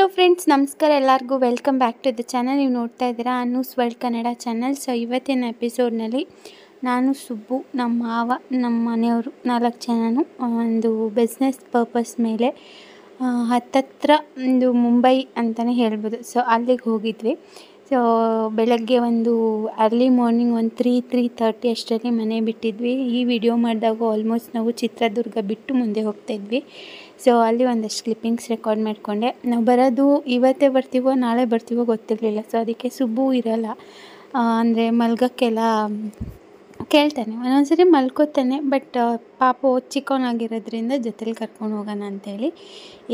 Hello friends, ನಮಸ್ಕಾರ ಎಲ್ಲರಿಗೂ. Welcome back to the channel. ನೀವು ನೋಡ್ತಾ ಇದ್ದೀರಾ Anu's world Kannada channel. So ಇವತ್ತಿನ ಎಪಿಸೋಡ್ನಲ್ಲಿ ನಾನು, ಸುಬ್ಬು, ನಮ್ಮ ಮಾವ, ನಮ್ಮ ಮನೆಯವರು 4 ಜನನು ಒಂದು ಬಿಸ್ನೆಸ್ ಪರ್ಪಸ್ ಮೇಲೆ ಹತ್ತತ್ರ ಒಂದು ಮುಂಬೈ ಅಂತಲೇ ಹೇಳ್ಬೋದು. ಸೊ ಅಲ್ಲಿಗೆ ಹೋಗಿದ್ವಿ. ಸೊ ಬೆಳಗ್ಗೆ ಒಂದು ಅರ್ಲಿ ಮಾರ್ನಿಂಗ್ ಒಂದು 3:30 ಅಷ್ಟರಲ್ಲಿ ಮನೆ ಬಿಟ್ಟಿದ್ವಿ. ಈ ವಿಡಿಯೋ ಮಾಡಿದಾಗ ಆಲ್ಮೋಸ್ಟ್ ನಾವು ಚಿತ್ರದುರ್ಗ ಬಿಟ್ಟು ಮುಂದೆ ಹೋಗ್ತಾಯಿದ್ವಿ. ಸೊ ಅಲ್ಲಿ ಒಂದಷ್ಟು ಕ್ಲಿಪ್ಪಿಂಗ್ಸ್ ರೆಕಾರ್ಡ್ ಮಾಡಿಕೊಂಡೆ. ನಾವು ಬರೋದು ಇವತ್ತೇ ಬರ್ತೀವೋ ನಾಳೆ ಬರ್ತೀವೋ ಗೊತ್ತಿರಲಿಲ್ಲ. ಸೊ ಅದಕ್ಕೆ ಸುಬ್ಬು ಇರೋಲ್ಲ, ಅಂದರೆ ಮಲ್ಗೋಕ್ಕೆಲ್ಲ ಕೇಳ್ತಾನೆ, ಒಂದೊಂದ್ಸರಿ ಮಲ್ಕೋತಾನೆ. ಬಟ್ ಪಾಪ ಚಿಕ್ಕವನಾಗಿರೋದ್ರಿಂದ ಜೊತೆಲಿ ಕರ್ಕೊಂಡು ಹೋಗೋಣ ಅಂತೇಳಿ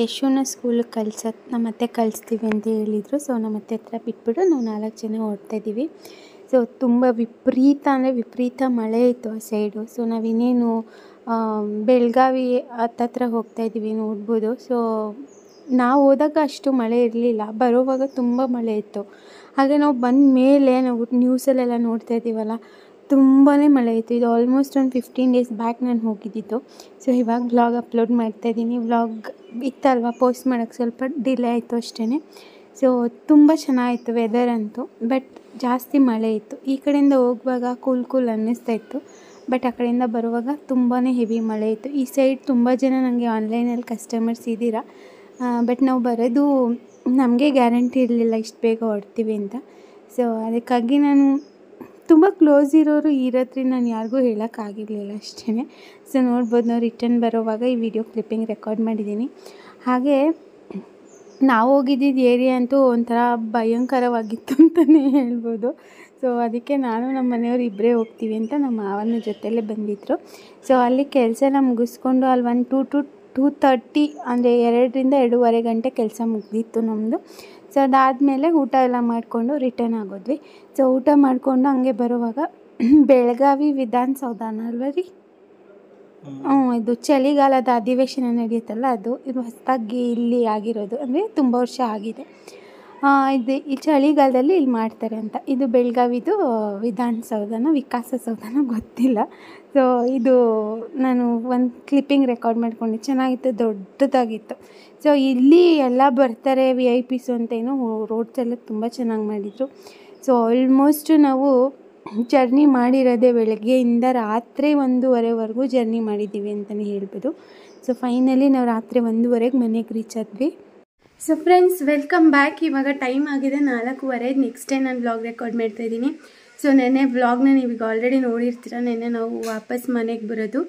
ಯಶುನ ಸ್ಕೂಲಿಗೆ ನಮ್ಮ ಅತ್ತೆ ಕಳಿಸ್ತೀವಿ ಅಂತ ಹೇಳಿದರು. ಸೊ ನಮ್ಮ ಅತ್ತೆ ಹತ್ರ ಬಿಟ್ಬಿಟ್ಟು ನಾವು 4 ಜನ ಹೊರಡ್ತಾಯಿದ್ದೀವಿ. ಸೊ ತುಂಬ ವಿಪರೀತ ಮಳೆ ಇತ್ತು ಆ ಸೈಡು. ಸೊ ನಾವಿನ್ನೇನು ಬೆಳಗಾವಿ ಹತ್ತತ್ರ ಹೋಗ್ತಾಯಿದ್ದೀವಿ, ನೋಡ್ಬೋದು. ಸೊ ನಾವು ಹೋದಾಗ ಅಷ್ಟು ಮಳೆ ಇರಲಿಲ್ಲ, ಬರೋವಾಗ ತುಂಬ ಮಳೆ ಇತ್ತು. ಹಾಗೆ ನಾವು ಬಂದ ಮೇಲೆ ನಾವು ನ್ಯೂಸಲ್ಲೆಲ್ಲ ನೋಡ್ತಾ ಇದ್ದೀವಲ್ಲ, ತುಂಬಾ ಮಳೆ ಇತ್ತು. ಇದು ಆಲ್ಮೋಸ್ಟ್ ಒಂದು 15 ಡೇಸ್ ಬ್ಯಾಕ್ ನಾನು ಹೋಗಿದ್ದಿತ್ತು. ಸೊ ಇವಾಗ ವ್ಲಾಗ್ ಅಪ್ಲೋಡ್ ಮಾಡ್ತಾಯಿದ್ದೀನಿ. ವ್ಲಾಗ್ ಇತ್ತಲ್ವ, ಪೋಸ್ಟ್ ಮಾಡೋಕ್ಕೆ ಸ್ವಲ್ಪ ಡಿಲೇ ಆಯಿತು ಅಷ್ಟೇ. ಸೊ ತುಂಬ ಚೆನ್ನಾಗಿತ್ತು ವೆದರ್ ಅಂತೂ, ಬಟ್ ಜಾಸ್ತಿ ಮಳೆ ಇತ್ತು. ಈ ಕಡೆಯಿಂದ ಹೋಗುವಾಗ ಕೂಲ್ ಅನ್ನಿಸ್ತಾ ಇತ್ತು, ಬಟ್ ಆ ಕಡೆಯಿಂದ ಬರುವಾಗ ತುಂಬಾ ಹೆವಿ ಮಳೆ ಇತ್ತು. ಈ ಸೈಡ್ ತುಂಬ ಜನ ನನಗೆ ಆನ್ಲೈನಲ್ಲಿ ಕಸ್ಟಮರ್ಸ್ ಇದ್ದೀರಾ, ಬಟ್ ನಾವು ಬರೋದು ನಮಗೆ ಗ್ಯಾರಂಟಿ ಇರಲಿಲ್ಲ ಇಷ್ಟು ಬೇಗ ಹೊರಡ್ತೀವಿ ಅಂತ. ಸೊ ಅದಕ್ಕಾಗಿ ನಾನು ತುಂಬ ಕ್ಲೋಸ್ ಇರೋರು ಇರೋದ್ರಿಂದ ನಾನು ಯಾರಿಗೂ ಹೇಳೋಕ್ಕಾಗಿರಲಿಲ್ಲ ಅಷ್ಟೇ. ಸೊ ನೋಡ್ಬೋದು, ನಾವು ರಿಟರ್ನ್ ಬರೋವಾಗ ಈ ವಿಡಿಯೋ ಕ್ಲಿಪ್ಪಿಂಗ್ ರೆಕಾರ್ಡ್ ಮಾಡಿದ್ದೀನಿ. ಹಾಗೆ ನಾವು ಹೋಗಿದ್ದಿದ್ದು ಏರಿಯಾ ಅಂತೂ ಒಂಥರ ಭಯಂಕರವಾಗಿತ್ತು ಅಂತಲೇ ಹೇಳ್ಬೋದು. ಸೊ ಅದಕ್ಕೆ ನಾನು ನಮ್ಮ ಮನೆಯವರು ಇಬ್ಬರೇ ಹೋಗ್ತೀವಿ ಅಂತ ನಮ್ಮ ಮಾವನ ಜೊತೆಯಲ್ಲೇ ಬಂದಿದ್ದರು. ಸೊ ಅಲ್ಲಿ ಕೆಲಸ ಎಲ್ಲ ಮುಗಿಸ್ಕೊಂಡು ಅಲ್ಲಿ 1 to 2:30 ಅಂದರೆ 2ರಿಂದ 2:30 ಗಂಟೆ ಕೆಲಸ ಮುಗಿದಿತ್ತು ನಮ್ಮದು. ಸೊ ಅದಾದಮೇಲೆ ಊಟ ಎಲ್ಲ ಮಾಡಿಕೊಂಡು ರಿಟರ್ನ್ ಆಗೋದ್ವಿ. ಸೊ ಊಟ ಮಾಡಿಕೊಂಡು ಹಂಗೆ ಬರುವಾಗ ಬೆಳಗಾವಿ ವಿಧಾನಸೌಧನ ಅಲ್ವ ರೀ, ಇದು ಚಳಿಗಾಲದ ಅಧಿವೇಶನ ನಡೆಯುತ್ತಲ್ಲ ಅದು. ಇದು ಹೊಸದಾಗಿ ಇಲ್ಲಿ ಆಗಿರೋದು, ಅಂದರೆ ತುಂಬ ವರ್ಷ ಆಗಿದೆ. ಈ ಚಳಿಗಾಲದಲ್ಲಿ ಇಲ್ಲಿ ಮಾಡ್ತಾರೆ ಅಂತ. ಇದು ಬೆಳಗಾವಿದು ವಿಧಾನಸೌಧನ ವಿಕಾಸಸೌಧನ ಗೊತ್ತಿಲ್ಲ. ಸೊ ಇದು ನಾನು ಒಂದು ಕ್ಲಿಪ್ಪಿಂಗ್ ರೆಕಾರ್ಡ್ ಮಾಡ್ಕೊಂಡೆ, ಚೆನ್ನಾಗಿತ್ತು, ದೊಡ್ಡದಾಗಿತ್ತು. ಸೊ ಇಲ್ಲಿ ಎಲ್ಲ ಬರ್ತಾರೆ VIPs ಅಂತೇನು ರೋಡ್ಸೆಲ್ಲ ತುಂಬ ಚೆನ್ನಾಗಿ ಮಾಡಿದರು. ಸೊ ಆಲ್ಮೋಸ್ಟ್ ನಾವು ಜರ್ನಿ ಮಾಡಿರೋದೇ ಬೆಳಗ್ಗೆಯಿಂದ ರಾತ್ರಿ 1:30ವರೆಗೂ ಜರ್ನಿ ಮಾಡಿದ್ದೀವಿ ಅಂತಲೇ ಹೇಳ್ಬೋದು. ಸೊ ಫೈನಲಿ ನಾವು ರಾತ್ರಿ 1:30ಗೆ ಮನೆಗೆ ರೀಚ್ ಆದ್ವಿ. So friends, welcome back. ಇವಾಗ ಟೈಮ್ ಆಗಿದೆ 4:15. ನೆಕ್ಸ್ಟ್ ಡೇ ನಾನು ವ್ಲಾಗ್ ರೆಕಾರ್ಡ್ ಮಾಡ್ತಾಯಿದ್ದೀನಿ. ಸೊ ನೆನ್ನೆ ವ್ಲಾಗ್ನ ನೀವೀಗ ಆಲ್ರೆಡಿ ನೋಡಿರ್ತೀರ. ನೆನ್ನೆ ನಾವು ವಾಪಸ್ ಮನೆಗೆ ಬರೋದು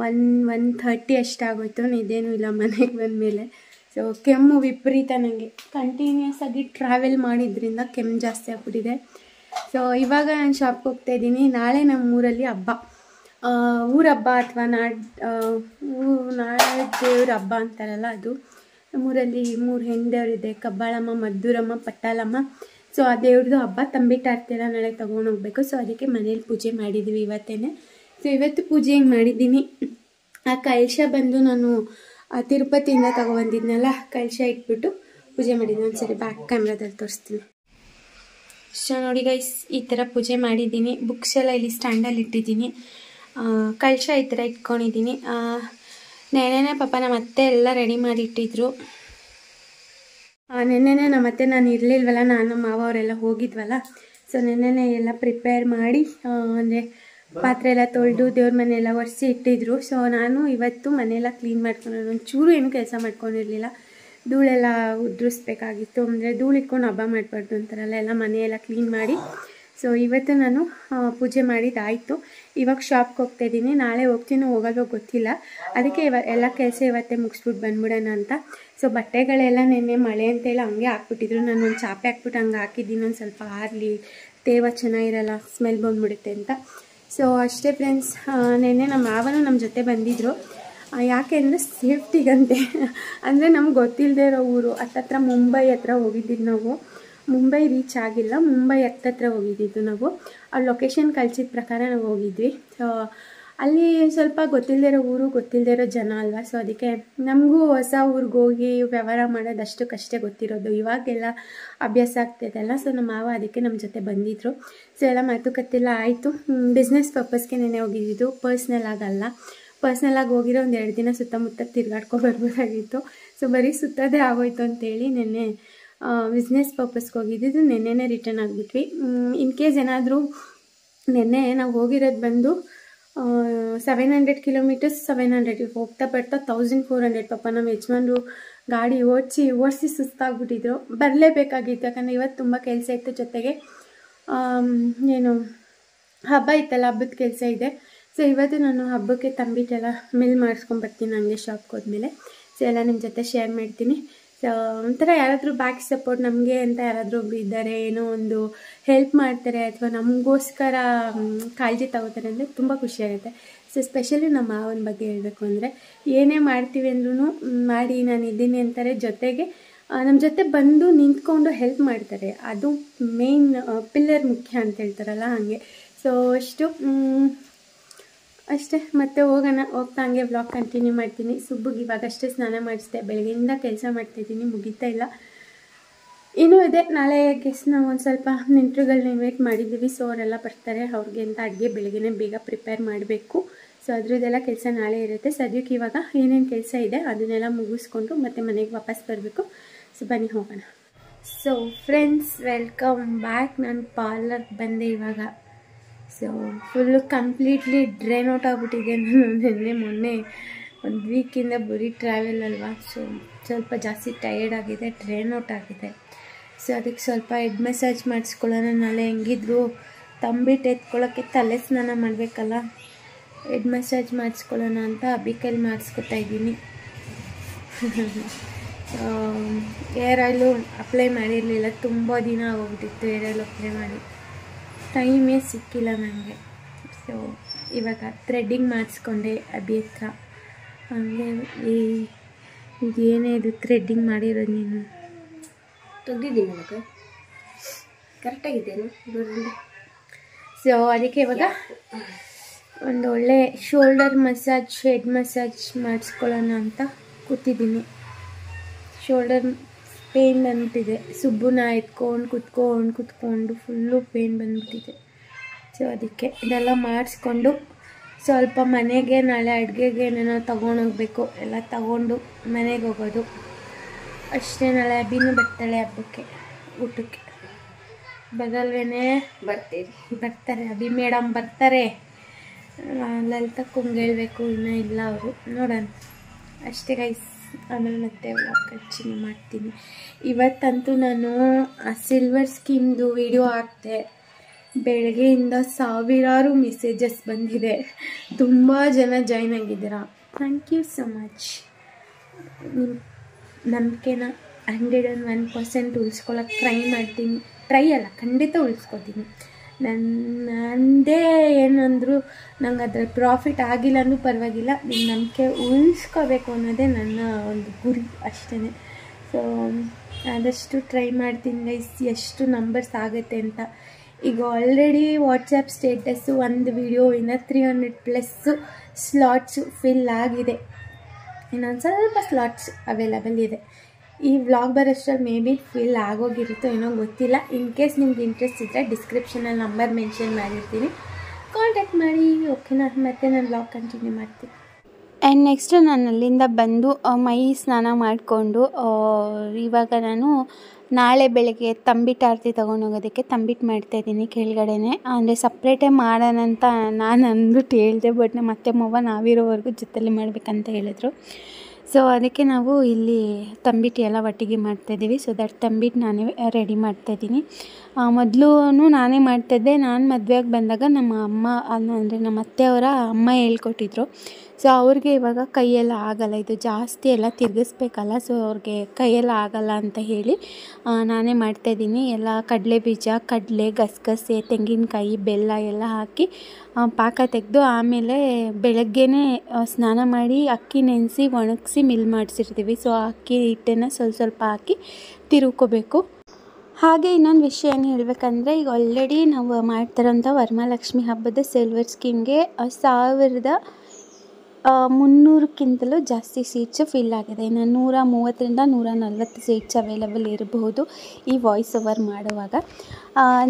1:30 ಅಷ್ಟಾಗೋಯ್ತು. ಇದೇನೂ ಇಲ್ಲ ಮನೆಗೆ ಬಂದಮೇಲೆ. ಸೊ ಕೆಮ್ಮು ವಿಪರೀತ, ನನಗೆ ಕಂಟಿನ್ಯೂಸ್ ಆಗಿ ಟ್ರಾವೆಲ್ ಮಾಡಿದ್ರಿಂದ ಕೆಮ್ಮು ಜಾಸ್ತಿ ಆಗ್ಬಿಟ್ಟಿದೆ. ಸೊ ಇವಾಗ ನಾನು ಶಾಪ್ಗೆ ಹೋಗ್ತಾಯಿದ್ದೀನಿ. ನಾಳೆ ನಮ್ಮ ಊರಲ್ಲಿ ಹಬ್ಬ, ಊರ ಹಬ್ಬ ಅಥವಾ ನಾಳೆ ದೇವ್ರ ಹಬ್ಬ ಅಂತಾರಲ್ಲ ಅದು. ನಮ್ಮೂರಲ್ಲಿ 3 ಹೆಣ್ಣು ದೇವರಿದೆ, ಕಬ್ಬಾಳಮ್ಮ, ಮದ್ದೂರಮ್ಮ, ಪಟ್ಟಾಲಮ್ಮ. ಸೊ ಆ ದೇವ್ರದ್ದು ಹಬ್ಬ, ತಂಬಿಟ್ಟು ಎಲ್ಲ ನಾಳೆ ತೊಗೊಂಡೋಗ್ಬೇಕು. ಸೊ ಅದಕ್ಕೆ ಮನೇಲಿ ಪೂಜೆ ಮಾಡಿದ್ದೀವಿ ಇವತ್ತೇ. ಸೊ ಇವತ್ತು ಪೂಜೆ ಹೆಂಗೆ ಮಾಡಿದ್ದೀನಿ, ಆ ಕಲಶ ಬಂದು ನಾನು ತಿರುಪತಿಯಿಂದ ತೊಗೊಬಂದಿದ್ನಲ್ಲ, ಕಲಶ ಇಟ್ಬಿಟ್ಟು ಪೂಜೆ ಮಾಡಿದ್ದೀನಿ. ಒಂದ್ಸರಿ ಬ್ಯಾಕ್ ಕ್ಯಾಮ್ರಾದಲ್ಲಿ ತೋರಿಸ್ತೀನಿ. ಸೊ ನೋಡಿ ಗೈಸ್, ಈ ಥರ ಪೂಜೆ ಮಾಡಿದ್ದೀನಿ. ಬುಕ್ಸ್ ಎಲ್ಲ ಇಲ್ಲಿ ಸ್ಟ್ಯಾಂಡಲ್ಲಿ ಇಟ್ಟಿದ್ದೀನಿ, ಕಲಶ ಈ ಥರ ಇಟ್ಕೊಂಡಿದ್ದೀನಿ. ನೆನ್ನೆನೇ ಪಾಪ ನಮ್ಮ ಅತ್ತೆ ಎಲ್ಲ ರೆಡಿ ಮಾಡಿ ಇಟ್ಟಿದ್ರು. ನೆನ್ನೆನೇ ನಮ್ಮ ಅತ್ತೆ ನಾನು ಇರಲಿಲ್ವಲ್ಲ, ನಾನು ನಮ್ಮ ಮಾವ ಅವರೆಲ್ಲ ಹೋಗಿದ್ವಲ್ಲ. ಸೊ ನೆನ್ನೆನೇ ಎಲ್ಲ ಪ್ರಿಪೇರ್ ಮಾಡಿ, ಅಂದರೆ ಪಾತ್ರೆ ಎಲ್ಲ ತೊಳೆದು ದೇವ್ರ ಮನೆಯೆಲ್ಲ ಒರೆಸಿ ಇಟ್ಟಿದ್ರು. ಸೊ ನಾನು ಇವತ್ತು ಮನೆಯೆಲ್ಲ ಕ್ಲೀನ್ ಮಾಡ್ಕೊಂಡು, ಒಂಚೂರು ಏನೂ ಕೆಲಸ ಮಾಡ್ಕೊಂಡಿರಲಿಲ್ಲ. ಧೂಳೆಲ್ಲ ಉದುರಿಸ್ಬೇಕಾಗಿತ್ತು, ಅಂದರೆ ಧೂಳು ಇಟ್ಕೊಂಡು ಹಬ್ಬ ಮಾಡಬಾರ್ದು ಅಂತಾರಲ್ಲ, ಎಲ್ಲ ಮನೆಯೆಲ್ಲ ಕ್ಲೀನ್ ಮಾಡಿ. ಸೊ ಇವತ್ತು ನಾನು ಪೂಜೆ ಮಾಡಿದ್ದಾಯಿತು. ಇವಾಗ ಶಾಪ್ಗೆ ಹೋಗ್ತಾಯಿದ್ದೀನಿ. ನಾಳೆ ಹೋಗ್ತೀನೋ ಹೋಗೋದೋ ಗೊತ್ತಿಲ್ಲ, ಅದಕ್ಕೆ ಎಲ್ಲ ಕೆಲಸ ಇವತ್ತೇ ಮುಗಿಸ್ಬಿಟ್ಟು ಬಂದ್ಬಿಡೋಣ ಅಂತ. ಸೊ ಬಟ್ಟೆಗಳೆಲ್ಲ ನೆನ್ನೆ ಮಳೆ ಅಂತೆಲ್ಲ ಹಂಗೆ ಹಾಕ್ಬಿಟ್ಟಿದ್ರು. ನಾನು ಒಂದು ಚಾಪೆ ಹಾಕ್ಬಿಟ್ಟು ಹಂಗೆ ಹಾಕಿದ್ದೀನಿ, ಒಂದು ಸ್ವಲ್ಪ ಆರಲಿ, ತೇವ ಚೆನ್ನಾಗಿರಲ್ಲ, ಸ್ಮೆಲ್ ಬಂದುಬಿಡುತ್ತೆ ಅಂತ. ಸೊ ಅಷ್ಟೇ ಫ್ರೆಂಡ್ಸ್. ನೆನ್ನೆ ನಮ್ಮ ಮಾವನು ನಮ್ಮ ಜೊತೆ ಬಂದಿದ್ದರು. ಯಾಕೆ ಅಂದರೆ ಸೇಫ್ಟಿಗಂತೆ, ಅಂದರೆ ನಮ್ಗೆ ಗೊತ್ತಿಲ್ಲದೆ ಇರೋ ಊರು ಹತ್ತತ್ರ ಮುಂಬೈ ಹತ್ರ ಹೋಗಿದ್ದಿದ್ದು ನಾವು. ಮುಂಬೈ ರೀಚ್ ಆಗಿಲ್ಲ, ಮುಂಬೈ ಹತ್ತತ್ರ ಹೋಗಿದ್ದಿದ್ದು ನಾವು. ಆ ಲೊಕೇಶನ್ ಕಳಿಸಿದ ಪ್ರಕಾರ ನಾವು ಹೋಗಿದ್ವಿ. ಸೊ ಅಲ್ಲಿ ಸ್ವಲ್ಪ ಗೊತ್ತಿಲ್ಲದೆ ಇರೋ ಊರು, ಗೊತ್ತಿಲ್ಲದೆ ಇರೋ ಜನ ಅಲ್ವಾ. ಸೊ ಅದಕ್ಕೆ ನಮಗೂ ಹೊಸ ಊರಿಗೆ ಹೋಗಿ ವ್ಯವಹಾರ ಮಾಡೋದು ಅಷ್ಟಕ್ಕಷ್ಟೇ ಗೊತ್ತಿರೋದು, ಇವಾಗೆಲ್ಲ ಅಭ್ಯಾಸ ಆಗ್ತಿದೆಲ್ಲ. ಸೊ ನಮ್ಮ ಮಾವ ಅದಕ್ಕೆ ನಮ್ಮ ಜೊತೆ ಬಂದಿದ್ದರು. ಸೊ ಎಲ್ಲ ಮಾತುಕತೆಲ್ಲ ಆಯಿತು. ಬಿಸ್ನೆಸ್ ಪರ್ಪಸ್ಗೆ ನೆನೆ ಹೋಗಿದ್ದು, ಪರ್ಸ್ನಲ್ ಆಗಲ್ಲ. ಪರ್ಸ್ನಲಾಗಿ ಹೋಗಿರೋ ಒಂದು 2 ದಿನ ಸುತ್ತಮುತ್ತ ತಿರ್ಗಾಡ್ಕೊ ಬರ್ಬೋದಾಗಿತ್ತು. ಸೊ ಬರೀ ಸುತ್ತೋದೇ ಆಗೋಯ್ತು ಅಂತೇಳಿ ನೆನ್ನೆ ಬಿಸ್ನೆಸ್ ಪರ್ಪಸ್ಗೆ ಹೋಗಿದ್ದು, ನೆನ್ನೆನೇ ರಿಟರ್ನ್ ಆಗಿಬಿಟ್ವಿ. ಇನ್ ಕೇಸ್ ಏನಾದರೂ ನೆನ್ನೆ ನಾವು ಹೋಗಿರೋದು ಬಂದು 700 ಕಿಲೋಮೀಟರ್ಸ್, 700 ಹೋಗ್ತಾ ಬರ್ತಾ 1400. ಪಾಪ ನಮ್ಮ ಯಜಮಾನ್ರು ಗಾಡಿ ಓಡಿಸಿ ಸುಸ್ತಾಗ್ಬಿಟ್ಟಿದ್ರು. ಬರಲೇಬೇಕಾಗಿತ್ತು, ಯಾಕಂದರೆ ಇವತ್ತು ತುಂಬ ಕೆಲಸ ಇತ್ತು. ಜೊತೆಗೆ ಏನು ಹಬ್ಬ ಇತ್ತಲ್ಲ, ಹಬ್ಬದ ಕೆಲಸ ಇದೆ. ಸೊ ಇವತ್ತು ನಾನು ಹಬ್ಬಕ್ಕೆ ತಂಬಿಟ್ಟೆಲ್ಲ ಮಿಲ್ ಮಾಡಿಸ್ಕೊಂಬರ್ತೀನಿ ನನಗೆ ಶಾಪ್ಗೆ ಹೋದ್ಮೇಲೆ. ಸೊ ಎಲ್ಲ ನಿಮ್ಮ ಜೊತೆ ಶೇರ್ ಮಾಡ್ತೀನಿ. ಸೊ ಒಂಥರ ಯಾರಾದರೂ ಬ್ಯಾಕ್ ಸಪೋರ್ಟ್ ನಮಗೆ ಅಂತ ಯಾರಾದರೂ ಒಬ್ರು ಇದ್ದಾರೆ, ಏನೋ ಒಂದು ಹೆಲ್ಪ್ ಮಾಡ್ತಾರೆ ಅಥವಾ ನಮಗೋಸ್ಕರ ಕಾಳಜಿ ತಗೋತಾರೆ ಅಂದರೆ ತುಂಬ ಖುಷಿಯಾಗುತ್ತೆ. ಸೊ ಸ್ಪೆಷಲಿ ನಮ್ಮ ಮಾವನ ಬಗ್ಗೆ ಹೇಳಬೇಕು ಅಂದರೆ, ಏನೇ ಮಾಡ್ತೀವಿ ಅಂದ್ರೂ ಮಾಡಿ ನಾನು ಇದ್ದೀನಿ ಅಂತಾರೆ. ಜೊತೆಗೆ ನಮ್ಮ ಜೊತೆ ಬಂದು ನಿಂತ್ಕೊಂಡು ಹೆಲ್ಪ್ ಮಾಡ್ತಾರೆ. ಅದು ಮೇನ್ ಪಿಲ್ಲರ್ ಮುಖ್ಯ ಅಂತ ಹೇಳ್ತಾರಲ್ಲ, ಹಾಗೆ. ಸೊ ಅಷ್ಟೇ. ಮತ್ತೆ ಹೋಗ್ತಾ ಹಂಗೆ ವ್ಲಾಗ್ ಕಂಟಿನ್ಯೂ ಮಾಡ್ತೀನಿ. ಸುಬ್ಬುಗೆ ಇವಾಗಷ್ಟೇ ಸ್ನಾನ ಮಾಡಿಸಿದೆ. ಬೆಳಗ್ಗೆಯಿಂದ ಕೆಲಸ ಮಾಡ್ತಾಯಿದ್ದೀನಿ, ಮುಗಿತಾ ಇಲ್ಲ, ಇನ್ನೂ ಇದೆ. ನಾಳೆ ಗೆಸ್ಟ್ನ ಒಂದು ಸ್ವಲ್ಪ ನೆಂಟರುಗಳನ್ನ ಇನ್ವೈಟ್ ಮಾಡಿದ್ದೀವಿ. ಸೊ ಅವರೆಲ್ಲ ಬರ್ತಾರೆ. ಅವ್ರಿಗೆ ಅಂತ ಅಡುಗೆ ಬೆಳಗ್ಗೆನೇ ಬೇಗ ಪ್ರಿಪೇರ್ ಮಾಡಬೇಕು. ಸೊ ಅದ್ರದ್ದೆಲ್ಲ ಕೆಲಸ ನಾಳೆ ಇರುತ್ತೆ. ಸದ್ಯಕ್ಕೆ ಇವಾಗ ಏನೇನು ಕೆಲಸ ಇದೆ ಅದನ್ನೆಲ್ಲ ಮುಗಿಸ್ಕೊಂಡು ಮತ್ತೆ ಮನೆಗೆ ವಾಪಸ್ ಬರಬೇಕು. ಸೊ ಬನ್ನಿ ಹೋಗೋಣ. So friends, welcome back. ನಾನು ಪಾರ್ಲರ್ಗೆ ಬಂದೆ ಇವಾಗ. So full completely drain out ಆಗಿಬಿಟ್ಟಿದೆ. ನಾನು ಮೊನ್ನೆ ಒಂದು ವೀಕಿಂದ ಬರೀ ಟ್ರಾವೆಲ್ ಅಲ್ವಾ, ಸೊ ಸ್ವಲ್ಪ ಜಾಸ್ತಿ ಟಯರ್ಡ್ ಆಗಿದೆ, ಡ್ರೈನ್ ಔಟ್ ಆಗಿದೆ. ಸೊ ಅದಕ್ಕೆ ಸ್ವಲ್ಪ ಹೆಡ್ ಮಸಾಜ್ ಮಾಡಿಸ್ಕೊಳ್ಳೋಣ. ನಾಳೆ ಹೆಂಗಿದ್ರು ತಂಬಿಟ್ಟು ಎತ್ಕೊಳ್ಳೋಕ್ಕೆ ತಲೆ ಸ್ನಾನ ಮಾಡಬೇಕಲ್ಲ, ಹೆಡ್ ಮಸಾಜ್ ಮಾಡಿಸ್ಕೊಳ್ಳೋಣ ಅಂತ ಅಬಿಕೈಲಿ ಮಾಡಿಸ್ಕೊತಾ ಇದ್ದೀನಿ. ಏರ್ ಆಯಿಲು ಅಪ್ಲೈ ಮಾಡಿರಲಿಲ್ಲ, ತುಂಬ ದಿನ ಆಗೋಗ್ಬಿಟ್ಟಿತ್ತು ಏರ್ ಆಯಿಲ್ ಅಪ್ಲೈ ಮಾಡಿ, ಟೈಮೇ ಸಿಕ್ಕಿಲ್ಲ ನನಗೆ. ಸೊ ಇವಾಗ ಥ್ರೆಡ್ಡಿಂಗ್ ಮಾಡಿಸ್ಕೊಂಡೆ ಅಬಿ ಹತ್ರ. ಹಂಗೆ ಇದೇನೇ ಇದು ಥ್ರೆಡ್ಡಿಂಗ್ ಮಾಡಿರೋದು ನೀನು ತೆಗ್ದಿದ್ದೀನಿ ಅದಕ್ಕೆ ಕರೆಕ್ಟಾಗಿದ್ದೇನು ಬರಲಿ. ಸೊ ಅದಕ್ಕೆ ಇವಾಗ ಒಂದು ಒಳ್ಳೆ ಶೋಲ್ಡರ್ ಮಸಾಜ್, ಹೆಡ್ ಮಸಾಜ್ ಮಾಡಿಸ್ಕೊಳ್ಳೋಣ ಅಂತ ಕೂತಿದ್ದೀನಿ. ಶೋಲ್ಡರ್ ಪೇನ್ ಬಂದ್ಬಿಟ್ಟಿದೆ. ಸುಬ್ಬುನ ಎತ್ಕೊಂಡು ಕುತ್ಕೊಂಡು ಫುಲ್ಲು ಪೇನ್ ಬಂದ್ಬಿಟ್ಟಿದೆ. ಸೊ ಅದಕ್ಕೆ ಇದೆಲ್ಲ ಮಾಡಿಸ್ಕೊಂಡು ಸ್ವಲ್ಪ ಮನೆಗೆ ನಾಳೆ ಅಡುಗೆಗೆ ಏನೇನೋ ತೊಗೊಂಡೋಗ್ಬೇಕು, ಎಲ್ಲ ತಗೊಂಡು ಮನೆಗೆ ಹೋಗೋದು ಅಷ್ಟೇ. ನಾಳೆ ಅಬಿನೂ ಬರ್ತಾಳೆ ಹಬ್ಬಕ್ಕೆ, ಊಟಕ್ಕೆ ಬರಲ್ವೇನೆ? ಬರ್ತಾರೆ, ಅಬಿ ಮೇಡಮ್ ಬರ್ತಾರೆ. ಲಲಿತಕ್ಕಂಗೆ ಹೇಳ್ಬೇಕು, ಇನ್ನೂ ಇಲ್ಲ ಅವರು, ನೋಡೋಣ ಅಷ್ಟೇ ಗೈಸ್. ಆಮೇಲೆ ಮತ್ತೆ ವ್ಲಾಗ್ ಕಂಟಿನ್ಯೂ ಮಾಡ್ತೀನಿ. ಇವತ್ತಂತೂ ನಾನು ಆ ಸಿಲ್ವರ್ ಸ್ಕೀಮ್ದು ವಿಡಿಯೋ ಹಾಕ್ತೆ. ಬೆಳಗ್ಗೆಯಿಂದ ಸಾವಿರಾರು ಮೆಸೇಜಸ್ ಬಂದಿದೆ, ತುಂಬ ಜನ ಜಾಯ್ನ್ ಆಗಿದ್ದೀರಾ. Thank you so much. ನಿಮ್ಮ ನಂಬಿಕೆನ 101% ಉಳಿಸ್ಕೊಳ್ಳೋಕೆ ಟ್ರೈ ಮಾಡ್ತೀನಿ. ಖಂಡಿತ ಉಳಿಸ್ಕೊತೀನಿ. ನಂದೇ ಏನಂದರೂ ನಂಗೆ ಅದ್ರಲ್ಲಿ ಪ್ರಾಫಿಟ್ ಆಗಿಲ್ಲ ಅಂದರೂ ಪರವಾಗಿಲ್ಲ, ನಿಮ್ಮ ನಂಬಿಕೆ ಉಳಿಸ್ಕೋಬೇಕು ಅನ್ನೋದೇ ನನ್ನ ಒಂದು ಗುರಿ ಅಷ್ಟೇ. ಸೊ ಆದಷ್ಟು ಟ್ರೈ ಮಾಡ್ತೀನಿ ಗೈಸ್, ಎಷ್ಟು ನಂಬರ್ಸ್ ಆಗುತ್ತೆ ಅಂತ. ಈಗ ಆಲ್ರೆಡಿ ವಾಟ್ಸಪ್ ಸ್ಟೇಟಸ್ಸು ಒಂದು ವಿಡಿಯೋಯಿಂದ 300+ ಸ್ಲಾಟ್ಸು ಫಿಲ್ ಆಗಿದೆ. ಇನ್ನೊಂದು ಸ್ವಲ್ಪ ಸ್ಲಾಟ್ಸ್ ಅವೈಲಬಲ್ ಇದೆ. ಈ ವ್ಲಾಗ್ ಬರೋಷ್ಟರಲ್ಲಿ ಮೇ ಬಿ ಫಿಲ್ ಆಗೋಗಿರುತ್ತೋ ಏನೋ ಗೊತ್ತಿಲ್ಲ. ಇನ್ ಕೇಸ್ ನಿಮ್ಗೆ ಇಂಟ್ರೆಸ್ಟ್ ಇದ್ದರೆ ಡಿಸ್ಕ್ರಿಪ್ಷನಲ್ಲಿ ನಂಬರ್ ಮೆನ್ಷನ್ ಮಾಡಿರ್ತೀನಿ, ಕಾಂಟ್ಯಾಕ್ಟ್ ಮಾಡಿ. ಓಕೆನಾ? ಮತ್ತೆ ನಾನು ವ್ಲಾಗ್ ಕಂಟಿನ್ಯೂ ಮಾಡ್ತೀನಿ. ಆ್ಯಂಡ್ ನೆಕ್ಸ್ಟು ನಾನು ಅಲ್ಲಿಂದ ಬಂದು ಮೈ ಸ್ನಾನ ಮಾಡಿಕೊಂಡು ಇವಾಗ ನಾನು ನಾಳೆ ಬೆಳಗ್ಗೆ ತಂಬಿಟ್ಟು ಆರತಿ ತೊಗೊಂಡೋಗೋದಕ್ಕೆ ತಂಬಿಟ್ಟು ಮಾಡ್ತಾಯಿದ್ದೀನಿ ಕೆಳಗಡೆನೆ. ಅಂದರೆ ಸಪ್ರೇಟೇ ಮಾಡೋಣ ಅಂತ ನಾನು ಅಂದ್ಬಿಟ್ಟು ಹೇಳಿದೆ, ಬಟ್ ನಮ್ಮ ಅತ್ತೆ ಮಾವ ನಾವಿರೋವರೆಗೂ ಜೊತೆಲಿ ಮಾಡಬೇಕಂತ ಹೇಳಿದ್ರು. ಸೊ ಅದಕ್ಕೆ ನಾವು ಇಲ್ಲಿ ತಂಬಿಟ್ಟು ಎಲ್ಲ ಒಟ್ಟಿಗೆ ಮಾಡ್ತಾಯಿದ್ದೀವಿ. ಸೊ ದಟ್ ತಂಬಿಟ್ಟು ನಾನೇ ರೆಡಿ ಮಾಡ್ತಾಯಿದ್ದೀನಿ. ಮೊದಲು ನಾನೇ ಮಾಡ್ತಾಯಿದ್ದೆ. ನಾನು ಮದುವೆಗೆ ಬಂದಾಗ ನಮ್ಮ ಅಮ್ಮ ಅಂದರೆ ನಮ್ಮ ಅತ್ತೆಯವರ ಅಮ್ಮ ಹೇಳ್ಕೊಟ್ಟಿದ್ರು. ಸೊ ಅವ್ರಿಗೆ ಇವಾಗ ಕೈಯೆಲ್ಲ ಆಗಲ್ಲ, ಇದು ಜಾಸ್ತಿ ಎಲ್ಲ ತಿರುಗಿಸ್ಬೇಕಲ್ಲ, ಸೊ ಅವ್ರಿಗೆ ಕೈಯೆಲ್ಲ ಆಗಲ್ಲ ಅಂತ ಹೇಳಿ ನಾನೇ ಮಾಡ್ತಾಯಿದ್ದೀನಿ. ಎಲ್ಲ ಕಡಲೆ ಬೀಜ, ಕಡಲೆ, ಗಸಗಸೆ, ತೆಂಗಿನಕಾಯಿ, ಬೆಲ್ಲ ಎಲ್ಲ ಹಾಕಿ ಪಾಕ ತೆಗೆದು ಆಮೇಲೆ ಬೆಳಗ್ಗೆನೇ ಸ್ನಾನ ಮಾಡಿ ಅಕ್ಕಿ ನೆನೆಸಿ ಒಣಗಿಸಿ ಮಿಲ್ ಮಾಡಿಸಿರ್ತೀವಿ. ಸೊ ಅಕ್ಕಿ ಹಿಟ್ಟನ್ನು ಸ್ವಲ್ಪ ಹಾಕಿ ತಿರುಗ್ಕೋಬೇಕು. ಹಾಗೆ ಇನ್ನೊಂದು ವಿಷಯ ಏನು ಹೇಳಬೇಕಂದ್ರೆ, ಈಗ ಆಲ್ರೆಡಿ ನಾವು ಮಾಡ್ತಿರೋಂಥ ವರಮಹಾಲಕ್ಷ್ಮಿ ಹಬ್ಬದ ಸಿಲ್ವರ್ ಸ್ಕೀಮ್ಗೆ 300ಕ್ಕಿಂತಲೂ ಜಾಸ್ತಿ ಸೀಟ್ಸು ಫಿಲ್ ಆಗಿದೆ. ಇನ್ನು 130ರಿಂದ 140 ಸೀಟ್ಸ್ ಅವೈಲಬಲ್ ಇರಬಹುದು ಈ ವಾಯ್ಸ್ ಓವರ್ ಮಾಡುವಾಗ.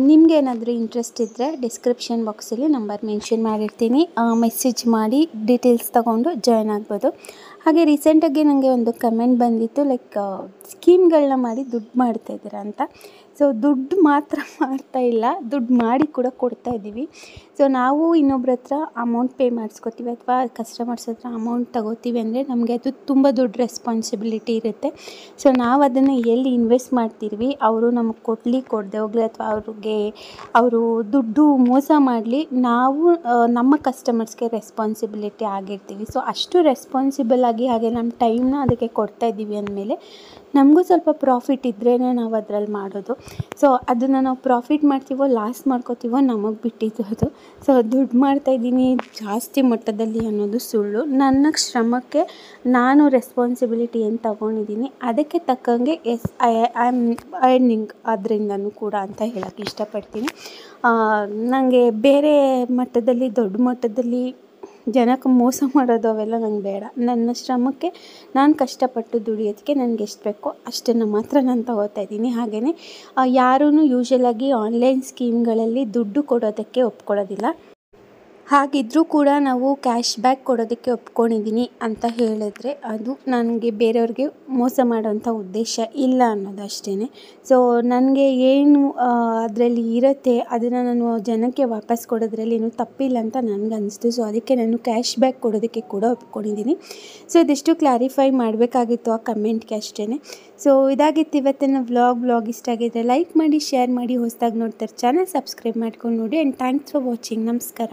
ನಿಮಗೇನಾದರೂ ಇಂಟ್ರೆಸ್ಟ್ ಇದ್ದರೆ ಡಿಸ್ಕ್ರಿಪ್ಷನ್ ಬಾಕ್ಸಲ್ಲಿ ನಂಬರ್ ಮೆನ್ಷನ್ ಮಾಡಿರ್ತೀನಿ, ಮೆಸೇಜ್ ಮಾಡಿ ಡೀಟೇಲ್ಸ್ ತೊಗೊಂಡು ಜಾಯ್ನ್ ಆಗ್ಬೋದು. ಹಾಗೆ ರೀಸೆಂಟಾಗಿ ನನಗೆ ಒಂದು ಕಮೆಂಟ್ ಬಂದಿತ್ತು, ಲೈಕ್ ಸ್ಕೀಮ್ಗಳನ್ನ ಮಾಡಿ ದುಡ್ಡು ಮಾಡ್ತಾಯಿದ್ದೀರಾ ಅಂತ. ಸೊ ದುಡ್ಡು ಮಾತ್ರ ಮಾಡ್ತಾ ಇಲ್ಲ, ದುಡ್ಡು ಮಾಡಿ ಕೂಡ ಕೊಡ್ತಾ ಇದ್ದೀವಿ. ಸೊ ನಾವು ಇನ್ನೊಬ್ರ ಹತ್ರ ಅಮೌಂಟ್ ಪೇ ಮಾಡಿಸ್ಕೊತೀವಿ ಅಥವಾ ಕಸ್ಟಮರ್ಸ್ ಹತ್ರ ಅಮೌಂಟ್ ತಗೋತೀವಿ ಅಂದರೆ ನಮಗೆ ಅದು ತುಂಬ ದೊಡ್ಡ ರೆಸ್ಪಾನ್ಸಿಬಿಲಿಟಿ ಇರುತ್ತೆ. ಸೊ ನಾವು ಅದನ್ನು ಎಲ್ಲಿ ಇನ್ವೆಸ್ಟ್ ಮಾಡ್ತೀವಿ, ಅವರು ನಮಗೆ ಕೊಡದೆ ಹೋಗಲಿ ಅಥವಾ ಅವರು ದುಡ್ಡು ಮೋಸ ಮಾಡಲಿ, ನಾವು ನಮ್ಮ ಕಸ್ಟಮರ್ಸ್ಗೆ ರೆಸ್ಪಾನ್ಸಿಬಿಲಿಟಿ ಆಗಿರ್ತೀವಿ. ಸೊ ಅಷ್ಟು ರೆಸ್ಪಾನ್ಸಿಬಲ್ ಆಗಿ ಹಾಗೆ ನಮ್ಮ ಟೈಮ್ನ ಅದಕ್ಕೆ ಕೊಡ್ತಾ ಇದ್ದೀವಿ ಅಂದಮೇಲೆ ನಮಗೂ ಸ್ವಲ್ಪ ಪ್ರಾಫಿಟ್ ಇದ್ರೇ ನಾವು ಅದರಲ್ಲಿ ಮಾಡೋದು. ಸೊ ಅದನ್ನು ನಾವು ಪ್ರಾಫಿಟ್ ಮಾಡ್ತೀವೋ ಲಾಸ್ ಮಾಡ್ಕೋತೀವೋ ನಮಗೆ ಬಿಟ್ಟಿದ್ದು ಅದು. ಸೊ ದುಡ್ಡು ಮಾಡ್ತಾಯಿದ್ದೀನಿ ಜಾಸ್ತಿ ಮಟ್ಟದಲ್ಲಿ ಅನ್ನೋದು ಸುಳ್ಳು. ನನ್ನ ಶ್ರಮಕ್ಕೆ ನಾನು ರೆಸ್ಪಾನ್ಸಿಬಿಲಿಟಿ ಏನು ತಗೊಂಡಿದ್ದೀನಿ ಅದಕ್ಕೆ ತಕ್ಕಂಗೆ ಐ ಆಮ್ ಅರ್ನಿಂಗ್ ಅದರಿಂದನೂ ಕೂಡ ಅಂತ ಹೇಳೋಕ್ಕೆ ಇಷ್ಟಪಡ್ತೀನಿ. ನನಗೆ ಬೇರೆ ಮಟ್ಟದಲ್ಲಿ ದೊಡ್ಡ ಮಟ್ಟದಲ್ಲಿ ಜನಕ್ಕೆ ಮೋಸ ಮಾಡೋದು ಅವೆಲ್ಲ ನಂಗೆ ಬೇಡ. ನನ್ನ ಶ್ರಮಕ್ಕೆ ನಾನು ಕಷ್ಟಪಟ್ಟು ದುಡಿಯೋದಕ್ಕೆ ನನಗೆ ಎಷ್ಟು ಬೇಕೋ ಅಷ್ಟನ್ನು ಮಾತ್ರ ನಾನು ತಗೋತಾ ಇದ್ದೀನಿ. ಹಾಗೆಯೇ ಯಾರೂ ಯೂಶ್ವಲಾಗಿ ಆನ್ಲೈನ್ ಸ್ಕೀಮ್ಗಳಲ್ಲಿ ದುಡ್ಡು ಕೊಡೋದಕ್ಕೆ ಒಪ್ಕೊಳ್ಳೋದಿಲ್ಲ. ಹಾಗಿದ್ದರೂ ಕೂಡ ನಾವು ಕ್ಯಾಶ್ ಬ್ಯಾಕ್ ಕೊಡೋದಕ್ಕೆ ಒಪ್ಕೊಂಡಿದ್ದೀನಿ ಅಂತ ಹೇಳಿದ್ರೆ ಅದು ನನಗೆ ಬೇರೆಯವ್ರಿಗೆ ಮೋಸ ಮಾಡೋವಂಥ ಉದ್ದೇಶ ಇಲ್ಲ ಅನ್ನೋದು ಅಷ್ಟೇ. ಸೊ ನನಗೆ ಏನು ಅದರಲ್ಲಿ ಇರುತ್ತೆ ಅದನ್ನು ನಾನು ಜನಕ್ಕೆ ವಾಪಸ್ ಕೊಡೋದ್ರಲ್ಲಿ ಏನೂ ತಪ್ಪಿಲ್ಲ ಅಂತ ನನಗನ್ನಿಸ್ತು. ಸೊ ಅದಕ್ಕೆ ನಾನು ಕ್ಯಾಶ್ ಬ್ಯಾಕ್ ಕೊಡೋದಕ್ಕೆ ಕೂಡ ಒಪ್ಕೊಂಡಿದ್ದೀನಿ. ಸೊ ಇದಿಷ್ಟು ಕ್ಲಾರಿಫೈ ಮಾಡಬೇಕಾಗಿತ್ತು ಆ ಕಮೆಂಟ್ಗೆ ಅಷ್ಟೇ. ಸೊ ಇದಾಗಿತ್ತು ಇವತ್ತಿನ ವ್ಲಾಗ್ ಇಷ್ಟ ಆಗಿದ್ದರೆ ಲೈಕ್ ಮಾಡಿ, ಶೇರ್ ಮಾಡಿ, ಹೊಸದಾಗಿ ನೋಡ್ತಾರೆ ಚಾನಲ್ ಸಬ್ಸ್ಕ್ರೈಬ್ ಮಾಡ್ಕೊಂಡು ನೋಡಿ. And thanks for watching. ನಮಸ್ಕಾರ.